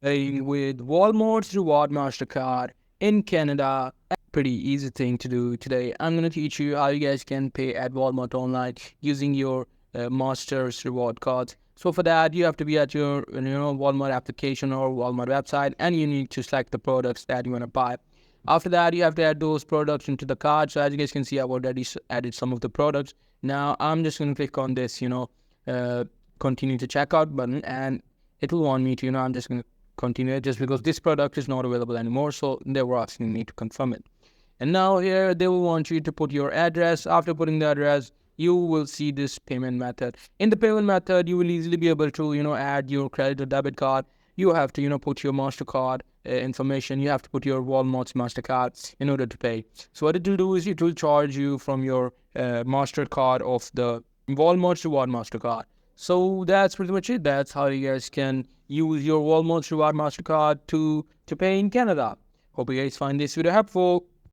Paying with Walmart's Reward Mastercard in Canada. Pretty easy thing to do today. I'm going to teach you how you guys can pay at Walmart online using your Master's reward cards. So for that, you have to be at your Walmart application or Walmart website, and you need to select the products that you want to buy. After that, you have to add those products into the cart. So as you guys can see, I've already added some of the products. Now I'm just going to click on this, continue to checkout button, and it will want me to, I'm just going to continue it just because this product is not available anymore. So they were asking me to confirm it. And now here they will want you to put your address. After putting the address, you will see this payment method. In the payment method, you will easily be able to, add your credit or debit card. You have to, put your MasterCard information. You have to put your Walmart's MasterCard in order to pay. So what it will do is it will charge you from your MasterCard of the Walmart's Reward MasterCard. So that's pretty much it. That's how you guys can use your Walmart's Reward MasterCard to pay in Canada. Hope you guys find this video helpful.